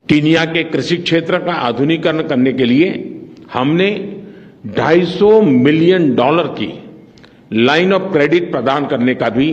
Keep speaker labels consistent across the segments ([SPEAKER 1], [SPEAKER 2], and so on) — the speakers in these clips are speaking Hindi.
[SPEAKER 1] कीनिया के कृषि क्षेत्र का आधुनिकीकरण करने के लिए हमने $250 मिलियन की लाइन ऑफ क्रेडिट प्रदान करने का भी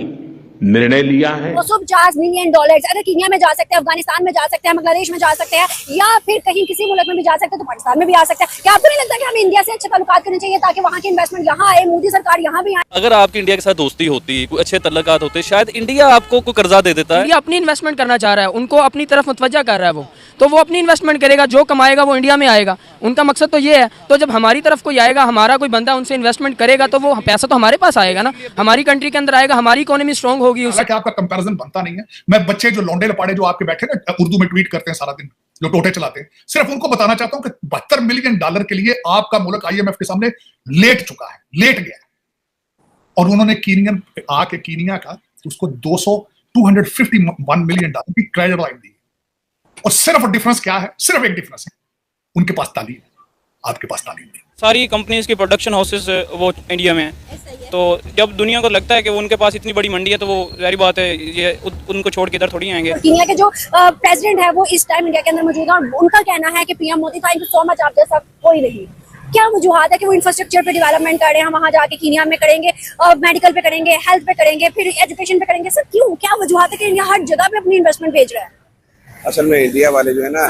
[SPEAKER 1] निर्णय लिया है।
[SPEAKER 2] $250 मिलियन अगर कीनिया में जा सकते हैं, अफगानिस्तान में जा सकते हैं, बांग्लादेश में जा सकते हैं, या फिर कहीं किसी मुल्क में भी जा सकते हैं, तो पाकिस्तान में भी आ सकते हैं। क्या आपको नहीं लगता कि हमें इंडिया से अच्छे ताल्लुकात करने चाहिए ताकि वहाँ की इन्वेस्टमेंट यहाँ आए, मोदी सरकार यहाँ भी आए?
[SPEAKER 3] अगर आपकी इंडिया के साथ दोस्ती होती, कोई अच्छे तल्लुकात होते, शायद इंडिया आपको कोई कर्जा दे देता है।
[SPEAKER 4] इंडिया अपनी इन्वेस्टमेंट करना चाह रहा है, उनको अपनी तरफ मुतवज्जा कर रहा है तो वो अपनी इन्वेस्टमेंट करेगा, जो कमाएगा वो इंडिया में आएगा। उनका मकसद तो ये है। तो जब हमारी तरफ कोई आएगा, हमारा कोई बंदा उनसे इन्वेस्टमेंट करेगा, तो वो पैसा तो हमारे पास आएगा ना, हमारी कंट्री के अंदर आएगा, हमारी इकोनॉमी स्ट्रांग होगी। उससे
[SPEAKER 5] आपका कंपैरिजन बनता नहीं है। मैं बच्चे जो लौंडे लपाड़े जो आपके बैठे ना उर्दू में ट्वीट करते हैं सारा दिन, जो टोटे चलाते हैं, सिर्फ उनको बताना चाहता हूं कि $72 मिलियन के लिए आपका मुल्क IMF के सामने लेट चुका है, लेट गया है। और उन्होंने कीनिया का उसको 251 मिलियन की क्रेडिट लाइन दी। और सिर्फ डिफरेंस क्या है? सिर्फ एक डिफरेंस है, उनके पास तालीम, आपके पास तालीम नहीं।
[SPEAKER 3] सारी कंपनीज की प्रोडक्शन हाउसेस वो इंडिया में है, तो जब दुनिया को लगता है कि वो उनके पास इतनी बड़ी मंडी है, तो वो जाहिर बात है ये उनको छोड़ के इधर थोड़ी आएंगे।
[SPEAKER 2] कीनिया के जो प्रेसिडेंट है वो इस टाइम इंडिया के अंदर मौजूद है और उनका कहना है कि PM Modi thank you so much, आप जैसा कोई नहीं। क्या वजूहत है कि वो इंफ्रास्ट्रक्चर पे डेवलपमेंट कर रहे हैं, हम वहाँ जाके कीनिया में करेंगे, मेडिकल पे करेंगे, हेल्थ पे करेंगे, फिर एजुकेशन पे करेंगे, सर क्यों? क्या वजूहत है कि इंडिया हर जगह पे अपनी इन्वेस्टमेंट भेज रहा है?
[SPEAKER 6] असल में इंडिया वाले जो है ना,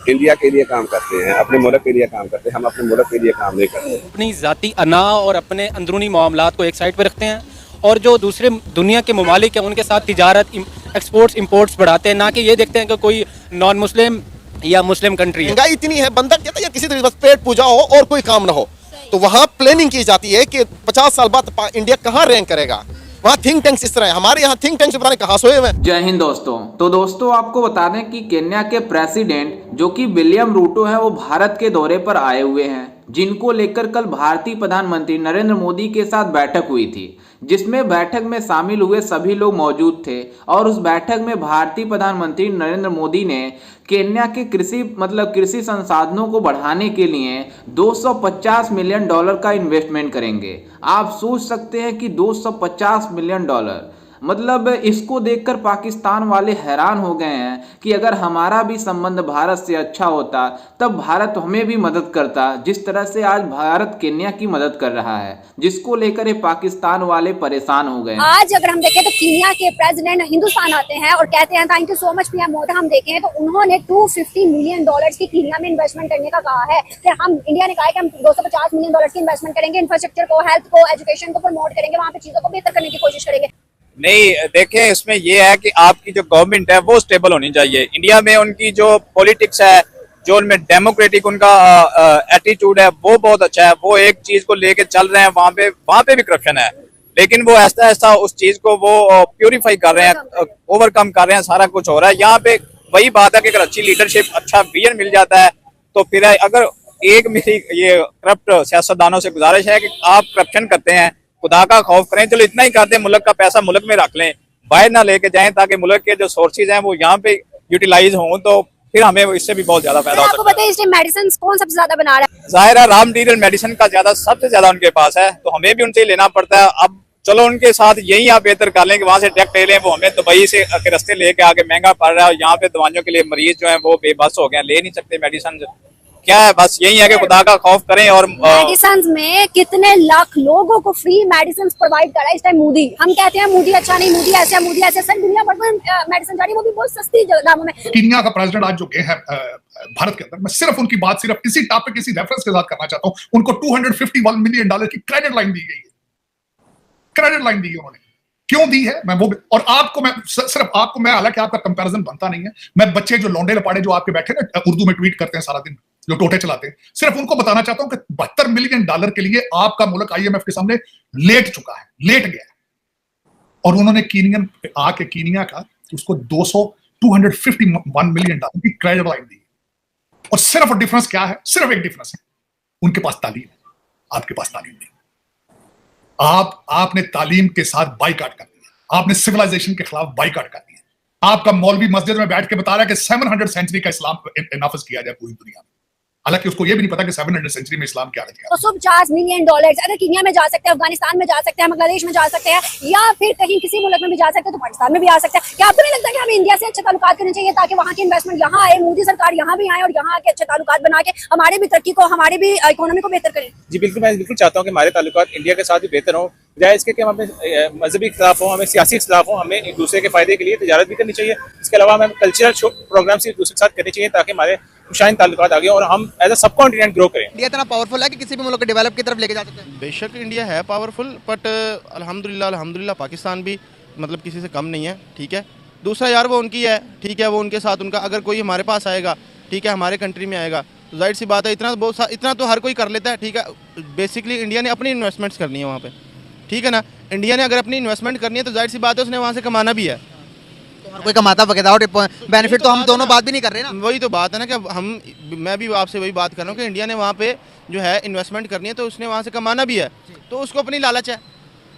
[SPEAKER 6] इंडिया के लिए काम करते हैं, अपने मुल्क के लिए काम करते हैं। हम अपने मुल्क के लिए काम नहीं करते।
[SPEAKER 7] अपनी ज़ाती अना और अपने अंदरूनी मामलात को एक साइड पर रखते हैं और जो दूसरे दुनिया के ममालिक हैं उनके साथ तिजारत, एक्सपोर्ट्स इम्पोर्ट्स बढ़ाते हैं, ना कि ये देखते हैं कि कोई नॉन मुस्लिम या मुस्लिम कंट्री है।
[SPEAKER 8] महंगाई इतनी है, बंधक देता है या किसी तरीके बस पेट पूजा हो और कोई काम ना हो, तो वहाँ प्लानिंग की जाती है कि 50 साल बाद इंडिया कहाँ रैंक करेगा। वहाँ थिंक टैंक्स इस तरह है, हमारे यहाँ थिंक टैंक्स पता नहीं कहाँ सोए हुए हैं।
[SPEAKER 9] जय हिंद दोस्तों। तो दोस्तों आपको बता दें कि केन्या के प्रेसिडेंट जो कि विलियम रूटो हैं, वो भारत के दौरे पर आए हुए हैं, जिनको लेकर कल भारतीय प्रधानमंत्री नरेंद्र मोदी के साथ बैठक हुई थी, जिसमें बैठक में शामिल हुए सभी लोग मौजूद थे। और उस बैठक में भारतीय प्रधानमंत्री नरेंद्र मोदी ने केन्या के कृषि संसाधनों को बढ़ाने के लिए $250 मिलियन का इन्वेस्टमेंट करेंगे। आप सोच सकते हैं कि $250 मिलियन, मतलब इसको देखकर पाकिस्तान वाले हैरान हो गए हैं कि अगर हमारा भी संबंध भारत से अच्छा होता तब भारत हमें भी मदद करता, जिस तरह से आज भारत केन्या की मदद कर रहा है, जिसको लेकर ये पाकिस्तान वाले परेशान हो गए।
[SPEAKER 2] आज अगर हम देखें तो कीनिया के प्रेसिडेंट हिंदुस्तान आते हैं और कहते हैं thank you so much PM Modi. हम देखें तो उन्होंने $250 मिलियन की कीनिया में इन्वेस्टमेंट करने का कहा है। कि हम इंडिया ने कहा है कि हम $250 मिलियन की इन्वेस्टमेंट करेंगे, इंफ्रास्ट्रक्चर को, हेल्थ को, एजुकेशन को प्रमोट करेंगे, वहाँ पे चीजों को बेहतर करने की कोशिश करेंगे।
[SPEAKER 10] नहीं, देखें इसमें ये है कि आपकी जो गवर्नमेंट है वो स्टेबल होनी चाहिए। इंडिया में उनकी जो पॉलिटिक्स है, जो उनमें डेमोक्रेटिक उनका एटीट्यूड है वो बहुत अच्छा है। वो एक चीज को लेके चल रहे हैं, वहाँ पे भी करप्शन है, लेकिन वो ऐसा ऐसा उस चीज को वो प्यूरिफाई कर रहे हैं, ओवरकम कर रहे हैं, सारा कुछ हो रहा है। यहाँ पे वही बात है कि अगर अच्छी लीडरशिप, अच्छा विजन मिल जाता है तो फिर अगर एक मेरी ये करप्ट सियासतदानों से गुजारिश है कि आप करप्शन करते हैं, खुदा का खौफ करें, चलो इतना ही करते हैं, मुल्क का पैसा मुल्क में रख लें, बाहर ना लेके जाएं, ताकि मुल्क के जो सोर्सेज हैं वो यहाँ पे यूटिलाइज हों, तो फिर हमें इससे भी बहुत ज्यादा फायदा हो सकता है।
[SPEAKER 2] आपको पता है इस टाइम मेडिसिन कौन सबसे ज्यादा बना रहा है?
[SPEAKER 10] जाहिर है रॉ मटेरियल मेडिसिन का सबसे ज्यादा उनके पास है, तो हमें भी उनसे लेना पड़ता है। अब चलो उनके साथ यही आप बेहतर कर लें कि वहाँ से डायरेक्ट ले लें, वो हमें दुबई से के रास्ते लेके आके महंगा पड़ रहा है, यहाँ पे दवाइयों के लिए मरीज जो है वो बेबस हो गए, ले नहीं सकते मेडिसिन। क्या है, बस यही है कि खुदा का खौफ करें। और
[SPEAKER 2] मेडिसिन में कितने लाख लोगों को फ्री मेडिसिन प्रोवाइड कर रहा है इस टाइम मोदी। हम कहते हैं मोदी अच्छा नहीं, मोदी ऐसे, मोदी ऐसे, सर दुनिया भर में मेडिसिन जा रही है, वो भी बहुत सस्ती दामों में।
[SPEAKER 5] कीनिया का प्रेसिडेंट आज जो गए हैं भारत के अंदर, मैं सिर्फ उनकी बात सिर्फ इसी टॉपिक, इसी रेफरेंस के साथ करना चाहता हूँ। उनको $251 मिलियन की क्रेडिट लाइन दी गई है। क्रेडिट लाइन दी है उन्होंने, क्यों दी है मैं वो, और आपको मैं सिर्फ आपको मैं, हालांकि आपका कंपैरिजन बनता नहीं है, मैं बच्चे जो लौंडे लपाड़े जो आपके बैठे ना उर्दू में ट्वीट करते हैं सारा दिन, जो टोटे चलाते हैं, सिर्फ उनको बताना चाहता हूं कि $72 मिलियन के लिए आपका मुल्क IMF के सामने लेट चुका है, लेट गया है। और उन्होंने कीनिया का उसको 251 मिलियन की क्रेडिट लाइन दी। और सिर्फ डिफरेंस क्या है? सिर्फ एक डिफरेंस है, उनके पास तालीम, आपके पास तालीम नहीं। आपने तालीम के साथ बाइकाट कर दिया, आपने सिविलाइजेशन के खिलाफ बाइकाट कर दिया। आपका मौलवी मस्जिद में बैठ के बता रहा है कि 700 सेंचुरी का इस्लाम नाफिज किया जाए पूरी दुनिया में। हालांकि उसको ये भी नहीं पता कि 700 सेंचुरी में इस्लाम क्या है।
[SPEAKER 2] तो $50 मिलियन अगर कीनिया में जा सकते हैं, अफगानिस्तान में जा सकते हैं, बांग्लादेश में जा सकते हैं, या फिर कहीं किसी मुल्क में भी जा सकते हैं, तो पाकिस्तान में भी आ सकते हैं। क्या आपको नहीं लगता कि हमें इंडिया से अच्छे ताल्लुकात करने चाहिए ताकि वहाँ की इन्वेस्टमेंट यहाँ आए, मोदी सरकार यहाँ भी आए और यहाँ आके अच्छे ताल्लुकात बना के हमारे भी तरक्की को, हमारे भी इकोनॉमी को बेहतर करें?
[SPEAKER 10] जी बिल्कुल, मैं बिल्कुल चाहता हूँ कि हमारे ताल्लुकात इंडिया के साथ भी बेहतर हो, बजाय इसके कि हमें मजहबी इख्तिलाफ हो, हमें सियासी इख्तिलाफ हो, हमें एक दूसरे के फायदे के लिए तिजारत भी करनी चाहिए। इसके अलावा हमें कल्चरल प्रोग्राम्स एक दूसरे के साथ करने चाहिए ताकि हमारे शाइन ताल्लुकात आगे और हम एज अ सब कॉन्टिनेंट ग्रो करें।
[SPEAKER 11] इंडिया इतना पावरफुल है कि किसी भी मुल्क को डेवलप की तरफ लेके जा सकते हैं।
[SPEAKER 12] बेशक इंडिया है पावरफुल, बट अल्हम्दुलिल्लाह पाकिस्तान भी मतलब किसी से कम नहीं है, ठीक है। दूसरा यार वो उनकी है, ठीक है, वो उनके साथ उनका अगर कोई हमारे पास आएगा, ठीक है, हमारे कंट्री में आएगा तो जाहिर सी बात है इतना तो हर कोई कर लेता है, ठीक है। बेसिकली इंडिया ने अपनी इन्वेस्टमेंट्स करनी है वहाँ पे, ठीक है ना। इंडिया ने अगर अपनी इन्वेस्टमेंट करनी है तो जाहिर सी बात है उसने वहाँ से कमाना भी है।
[SPEAKER 11] तो हर कोई कमाता विदाउट बेनिफिट, तो हम दोनों बात भी नहीं कर रहे ना।
[SPEAKER 12] वही तो बात है ना कि मैं भी आपसे वही बात कर रहा हूँ कि इंडिया ने वहाँ पे जो है इन्वेस्टमेंट करनी है तो उसने वहाँ से कमाना भी है, तो उसको अपनी लालच है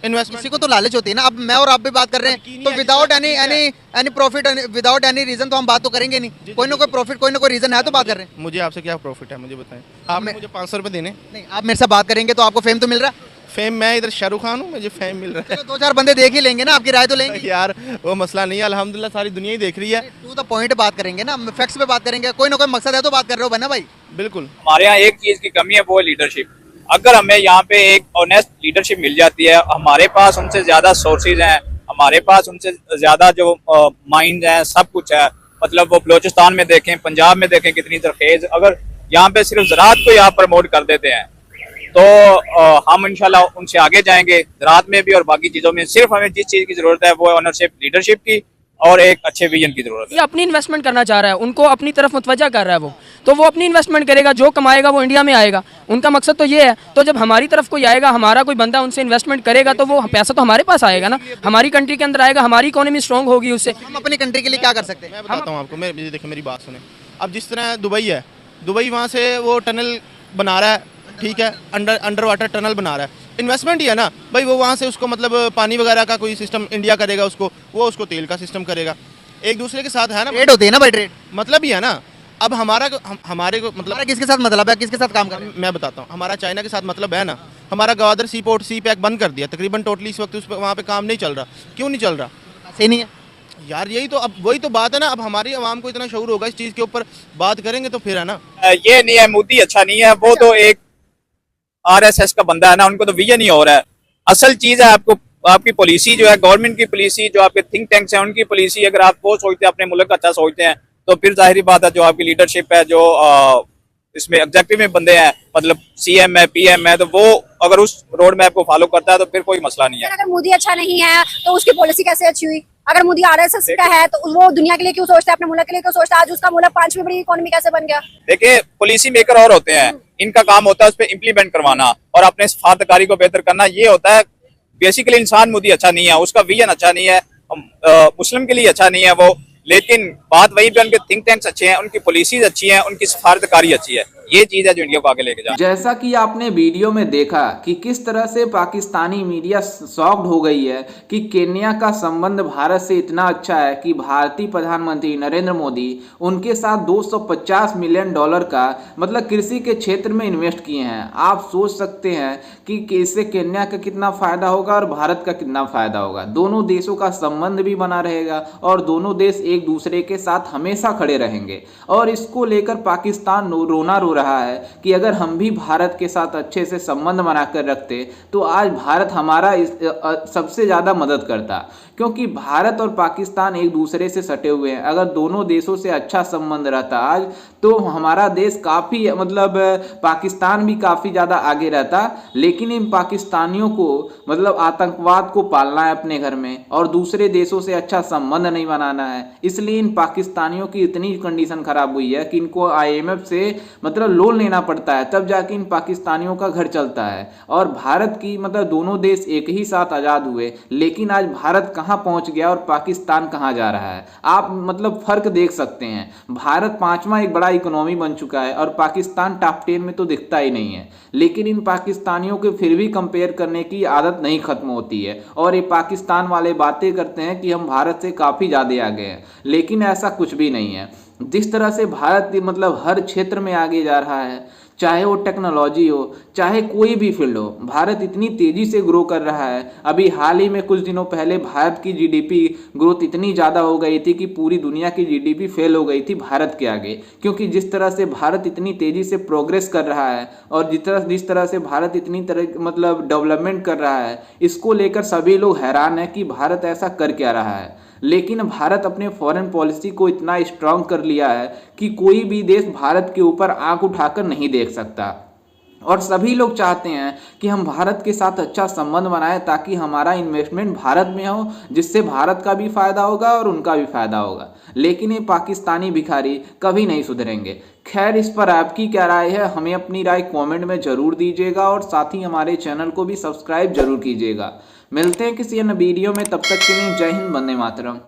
[SPEAKER 12] इन्वेस्टमेंट।
[SPEAKER 11] किसी को तो लालच होती है ना। अब मैं और आप भी बात कर रहे हैं तो without any profit, without any reason तो हम बात तो करेंगे नहीं। कोई ना कोई प्रॉफिट, कोई ना कोई रीजन है तो बात कर रहे हैं।
[SPEAKER 12] मुझे आपसे क्या प्रॉफिट है मुझे बताएं। आपने मुझे 500 रुपये देने
[SPEAKER 11] नहीं, आप मेरे से बात करेंगे तो आपको फेम तो मिल रहा है।
[SPEAKER 12] फेम, मैं इधर शाहरुख खान हूँ, मुझे फेम मिल रहा है।
[SPEAKER 11] दो चार बंदे देख ही लेंगे ना, आपकी राय तो लेंगे
[SPEAKER 12] यार। वो मसला नहीं है, अल्हम्दुलिल्लाह सारी दुनिया ही देख रही है।
[SPEAKER 11] टू द पॉइंट बात करेंगे ना, फैक्ट्स पे बात करेंगे। कोई ना कोई मकसद है तो बात कर रहे हो बना भाई।
[SPEAKER 12] बिल्कुल।
[SPEAKER 10] हमारे यहाँ एक चीज की कमी है, वो है लीडरशिप। अगर हमें यहाँ पे एक ऑनेस्ट लीडरशिप मिल जाती है, हमारे पास उनसे ज्यादा सोर्सेज हैं, हमारे पास उनसे ज्यादा जो माइंड है, सब कुछ है। मतलब वो बलोचिस्तान में देखें, पंजाब में देखें कितनी तरखेज, अगर यहाँ पे सिर्फ ज़राअत को यहाँ प्रमोट कर देते हैं तो हम इंशाल्लाह उनसे आगे जाएंगे ज़राअत में भी और बाकी चीज़ों में। सिर्फ हमें जिस चीज़ की ज़रूरत है वो है ऑनरशिप, लीडरशिप की और एक अच्छे विजन की जरूरत है।
[SPEAKER 4] ये अपनी इन्वेस्टमेंट करना चाह रहा है, उनको अपनी तरफ मुतवज्जा कर रहा है वो, तो वो अपनी इन्वेस्टमेंट करेगा, जो कमाएगा वो इंडिया में आएगा। उनका मकसद तो ये है। तो जब हमारी तरफ कोई आएगा, हमारा कोई बंदा उनसे इन्वेस्टमेंट करेगा तो वो पैसा तो हमारे पास आएगा ना, हमारी कंट्री के अंदर आएगा, हमारी इकोनॉमी स्ट्रॉन्ग होगी उससे।
[SPEAKER 11] हम अपनी कंट्री के लिए क्या कर सकते हैं?
[SPEAKER 12] मैं बताता हूँ आपको। देखिए मेरी बात सुने। अब जिस तरह दुबई है, दुबई वहाँ से वो टनल बना रहा है, ठीक है, अंडर वाटर टनल बना रहा है, इन्वेस्टमेंट ही है ना भाई। वो वहाँ से उसको मतलब पानी वगैरह का कोई सिस्टम इंडिया करेगा, उसको तेल का सिस्टम करेगा, एक दूसरे के साथ है ना।
[SPEAKER 11] ट्रेड होती है ना भाई, ट्रेड
[SPEAKER 12] मतलब ही है ना। अब हमारे को मतलब
[SPEAKER 11] किसके साथ मतलब है, किसके साथ काम कर रहे हैं?
[SPEAKER 12] मैं बताता हूँ। हमारा चाइना के साथ मतलब है ना। हमारा गवादर सी पोर्ट, सी पैक बंद कर दिया तकरीबन टोटली इस वक्त, उस पर वहाँ पे काम नहीं चल रहा। क्यों नहीं चल रहा?
[SPEAKER 11] सही नहीं है
[SPEAKER 12] यार। यही तो, अब वही तो बात है ना। अब हमारी आवाम को इतना शऊर होगा इस चीज़ के ऊपर, बात करेंगे तो फिर है ना।
[SPEAKER 10] ये नहीं है मोदी अच्छा नहीं है, वो तो एक RSS का बंदा है ना, उनको तो विजन ही हो रहा है। असल चीज है आपकी पॉलिसी जो है, गवर्नमेंट की पॉलिसी, जो आपके थिंक टैंक्स हैं उनकी पॉलिसी, अगर आप वो सोचते हैं अपने मुल्क का अच्छा सोचते हैं तो फिर जाहिर बात है जो आपकी लीडरशिप है, जो इसमें एग्जेक्टिव में बंदे हैं, मतलब CM है, PM है, तो वो अगर उस रोड मैप को फॉलो करता है तो फिर कोई मसला नहीं है।
[SPEAKER 2] अगर मोदी अच्छा नहीं है तो उसकी पॉलिसी कैसे अच्छी हुई? अगर मोदी RSS का है तो वो दुनिया के लिए क्यों सोचता है, अपने मुल्क के लिए क्यों सोचता है? आज उसका मुल्क 5वीं बड़ी इकोनॉमी कैसे बन गया?
[SPEAKER 10] देखिए पॉलिसी मेकर और होते हैं, इनका काम होता है उस पर इम्प्लीमेंट करवाना और अपने सफारतकारी को बेहतर करना। ये होता है बेसिकली इंसान मोदी अच्छा नहीं है, उसका विजन अच्छा नहीं है, मुस्लिम के लिए अच्छा नहीं है वो, लेकिन बात वही पे उनके थिंक टैंक्स अच्छे हैं, उनकी पॉलिसीज अच्छी हैं, उनकी सफारतकारी अच्छी है। ये चीज है जो इंडिया को आगे लेके जा।
[SPEAKER 9] जैसा कि आपने वीडियो में देखा कि किस तरह से पाकिस्तानी मीडिया शॉक्ड हो गई है कि केन्या का संबंध भारत से इतना अच्छा है कि भारतीय प्रधानमंत्री नरेंद्र मोदी उनके साथ $250 मिलियन का मतलब कृषि के क्षेत्र में इन्वेस्ट किए हैं। आप सोच सकते हैं कि इससे केन्या का कितना फायदा होगा और भारत का कितना फायदा होगा। दोनों देशों का संबंध भी बना रहेगा और दोनों देश एक दूसरे के साथ हमेशा खड़े रहेंगे। और इसको लेकर पाकिस्तान रोना रो रहा है कि अगर हम भी भारत के साथ अच्छे से संबंध बनाकर रखते तो आज भारत हमारा सबसे ज़्यादा मदद करता, क्योंकि भारत और पाकिस्तान एक दूसरे से सटे हुए हैं। अगर दोनों देशों से अच्छा संबंध रहता आज तो हमारा देश काफ़ी मतलब पाकिस्तान भी काफ़ी ज़्यादा आगे रहता। लेकिन इन पाकिस्तानियों को मतलब आतंकवाद को पालना है अपने घर में और दूसरे देशों से अच्छा संबंध नहीं बनाना है, इसलिए इन पाकिस्तानियों की इतनी कंडीशन खराब हुई है कि इनको IMF से मतलब लोन लेना पड़ता है, तब जाके इन पाकिस्तानियों का घर चलता है। और भारत की मतलब दोनों देश एक ही साथ आज़ाद हुए, लेकिन आज भारत कहाँ पहुँच गया और पाकिस्तान कहाँ जा रहा है। आप मतलब फर्क देख सकते हैं। भारत 5वां एक बड़ा इकोनॉमी बन चुका है और पाकिस्तान टॉप 10 में तो दिखता ही नहीं है। लेकिन इन पाकिस्तानियों के फिर भी कंपेयर करने की आदत नहीं खत्म होती है और ये पाकिस्तान वाले बातें करते हैं कि हम भारत से काफ़ी ज़्यादा आगे हैं, लेकिन ऐसा कुछ भी नहीं है। जिस तरह से भारत मतलब हर क्षेत्र में आगे जा रहा है, चाहे वो टेक्नोलॉजी हो, चाहे कोई भी फील्ड हो, भारत इतनी तेज़ी से ग्रो कर रहा है। अभी हाल ही में कुछ दिनों पहले भारत की जीडीपी ग्रोथ इतनी ज़्यादा हो गई थी कि पूरी दुनिया की जीडीपी फेल हो गई थी भारत के आगे, क्योंकि जिस तरह से भारत इतनी तेज़ी से प्रोग्रेस कर रहा है और जिस तरह से भारत इतनी तरह मतलब डेवलपमेंट कर रहा है, इसको लेकर सभी लोग हैरान हैं कि भारत ऐसा कर क्या रहा है। लेकिन भारत अपने फॉरेन पॉलिसी को इतना स्ट्रांग कर लिया है कि कोई भी देश भारत के ऊपर आंख उठाकर नहीं देख सकता, और सभी लोग चाहते हैं कि हम भारत के साथ अच्छा संबंध बनाएं ताकि हमारा इन्वेस्टमेंट भारत में हो, जिससे भारत का भी फायदा होगा और उनका भी फायदा होगा। लेकिन ये पाकिस्तानी भिखारी कभी नहीं सुधरेंगे। खैर, इस पर आपकी क्या राय है, हमें अपनी राय कमेंट में जरूर दीजिएगा और साथ ही हमारे चैनल को भी सब्सक्राइब जरूर कीजिएगा। मिलते हैं किसी अन्य वीडियो में, तब तक के लिए जय हिंद, वंदे मातरम।